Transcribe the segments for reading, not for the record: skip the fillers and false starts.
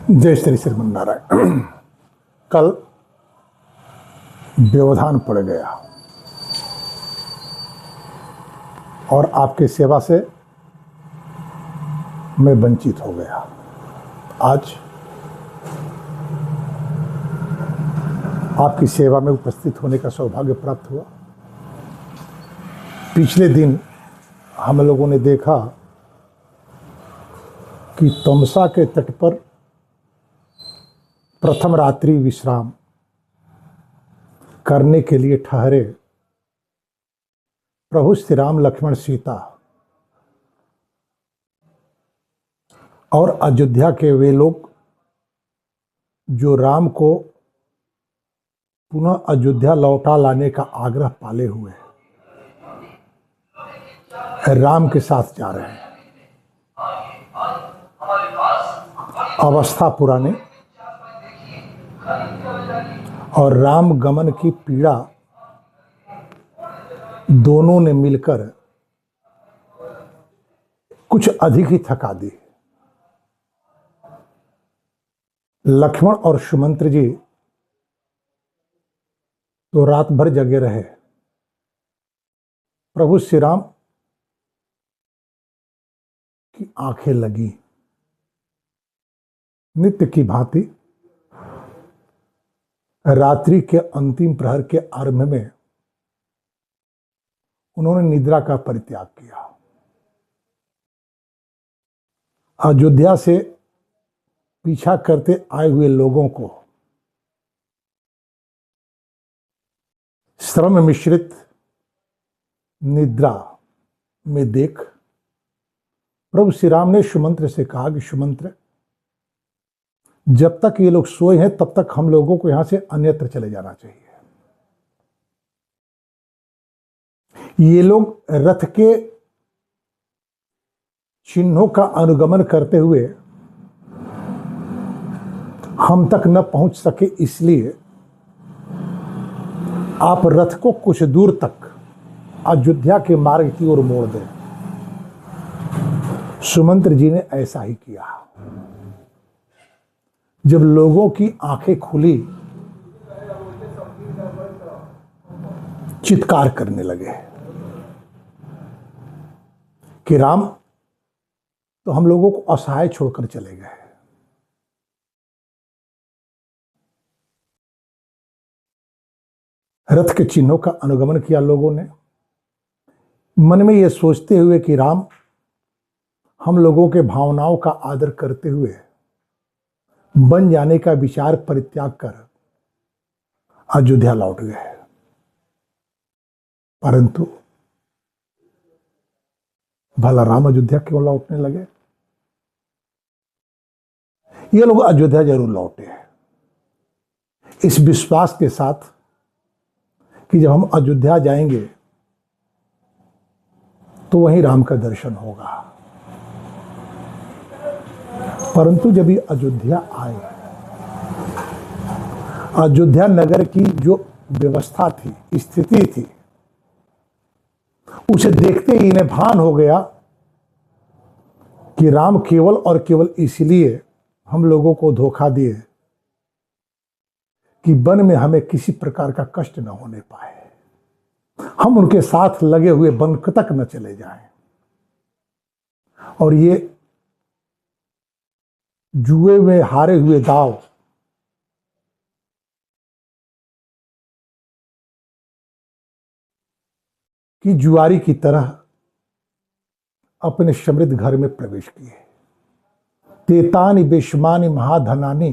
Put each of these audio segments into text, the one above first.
जय श्री श्रीमन्नारायण। कल व्यवधान पड़ गया और आपकी सेवा से मैं वंचित हो गया। आज आपकी सेवा में उपस्थित होने का सौभाग्य प्राप्त हुआ। पिछले दिन हम लोगों ने देखा कि तमसा के तट पर प्रथम रात्रि विश्राम करने के लिए ठहरे प्रभु श्री राम, लक्ष्मण, सीता और अयोध्या के वे लोग जो राम को पुनः अयोध्या लौटा लाने का आग्रह पाले हुए राम के साथ जा रहे हैं। अवस्था पुराने और राम गमन की पीड़ा दोनों ने मिलकर कुछ अधिक ही थका दी। लक्ष्मण और सुमंत्र जी तो रात भर जगे रहे। प्रभु श्री राम की आंखें लगी। नित्य की भांति रात्रि के अंतिम प्रहर के आरंभ में उन्होंने निद्रा का परित्याग किया। अयोध्या से पीछा करते आए हुए लोगों को श्रम मिश्रित निद्रा में देख प्रभु श्री राम ने सुमंत्र से कहा कि सुमंत्र, जब तक ये लोग सोए हैं तब तक हम लोगों को यहां से अन्यत्र चले जाना चाहिए। ये लोग रथ के चिन्हों का अनुगमन करते हुए हम तक न पहुंच सके, इसलिए आप रथ को कुछ दूर तक अयोध्या के मार्ग की ओर मोड़ दें। सुमंत्र जी ने ऐसा ही किया। जब लोगों की आंखें खुली, चित्कार करने लगे कि राम तो हम लोगों को असहाय छोड़कर चले गए। रथ के चिन्हों का अनुगमन किया लोगों ने, मन में यह सोचते हुए कि राम हम लोगों के भावनाओं का आदर करते हुए बन जाने का विचार परित्याग कर अयोध्या लौट गए। परंतु भला राम अयोध्या क्यों लौटने लगे? ये लोग अयोध्या जरूर लौटे हैं इस विश्वास के साथ कि जब हम अयोध्या जाएंगे तो वहीं राम का दर्शन होगा। परंतु जब ये अयोध्या आए, अयोध्या नगर की जो व्यवस्था थी, स्थिति थी, उसे देखते ही इन्हें भान हो गया कि राम केवल और केवल इसलिए हम लोगों को धोखा दिए कि वन में हमें किसी प्रकार का कष्ट न होने पाए, हम उनके साथ लगे हुए वन तक न चले जाएं। और ये जुए में हारे हुए दाव की जुआरी की तरह अपने समृद्ध घर में प्रवेश किए। तेतानि बेशमानि महाधनानि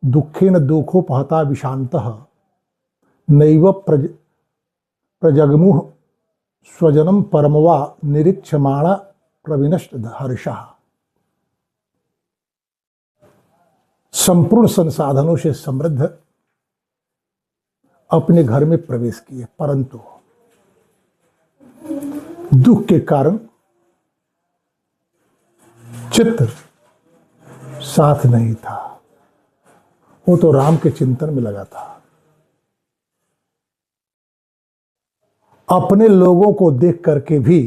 दुखेन दुखोपहता विशांतः नैव प्रजगमुह स्वजनम परमवा निरीक्षमाणा प्रविनष्ट हर्षः। संपूर्ण संसाधनों से समृद्ध अपने घर में प्रवेश किए, परंतु दुख के कारण चित्त साथ नहीं था। वो तो राम के चिंतन में लगा था। अपने लोगों को देख करके भी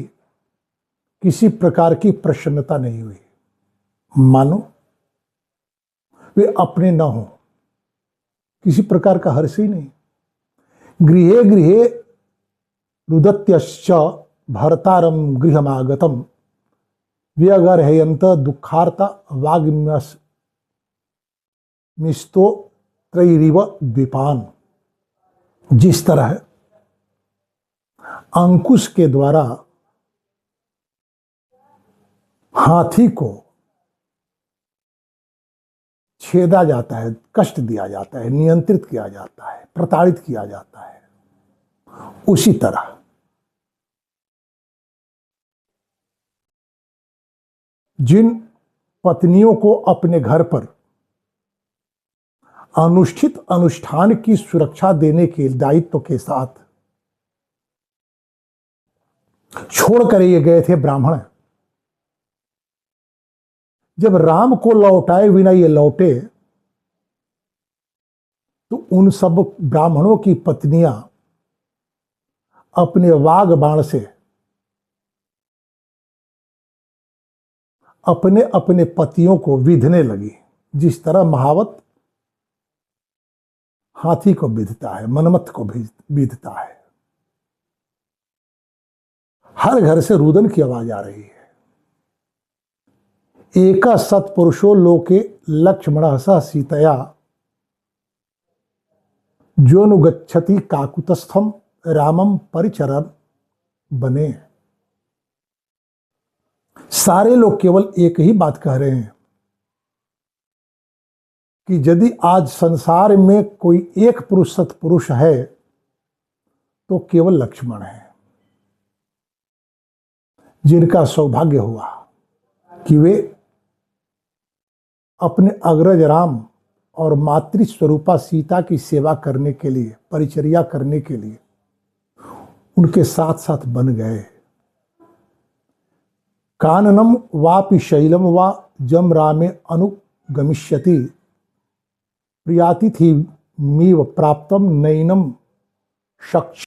किसी प्रकार की प्रसन्नता नहीं हुई, मानो वे अपने न हों, किसी प्रकार का हर्ष ही नहीं। गृहे गृहे रुदत्यश्च भर्तारम गृहमागतम व्यगर्हयन्त दुःखार्ता वाग्मिस्तो त्रैरिव द्वीपान। जिस तरह अंकुश के द्वारा हाथी को छेदा जाता है, कष्ट दिया जाता है, नियंत्रित किया जाता है, प्रताड़ित किया जाता है, उसी तरह जिन पत्नियों को अपने घर पर अनुष्ठित अनुष्ठान की सुरक्षा देने के दायित्व के साथ छोड़ कर ये गए थे ब्राह्मण, जब राम को लौटाए बिना ये लौटे तो उन सब ब्राह्मणों की पत्नियां अपने वाग बाण से अपने अपने पतियों को विधने लगी। जिस तरह महावत हाथी को विधता है, मनमथ को विधता है। हर घर से रुदन की आवाज आ रही है। एका सत्पुरुषो लोके लक्ष्मणः सह सीतया जोनुगच्छति काकुतस्थम रामम परिचरन बने। सारे लोग केवल एक ही बात कह रहे हैं कि यदि आज संसार में कोई एक पुरुष सत्पुरुष है तो केवल लक्ष्मण है, जिनका सौभाग्य हुआ कि वे अपने अग्रज राम और मातृ स्वरूपा सीता की सेवा करने के लिए, परिचर्या करने के लिए उनके साथ साथ बन गए। काननम वापि शैलम वा जम रामे अनुगमिष्यति प्रियातिथि मीव प्राप्तम नैनम शक्ष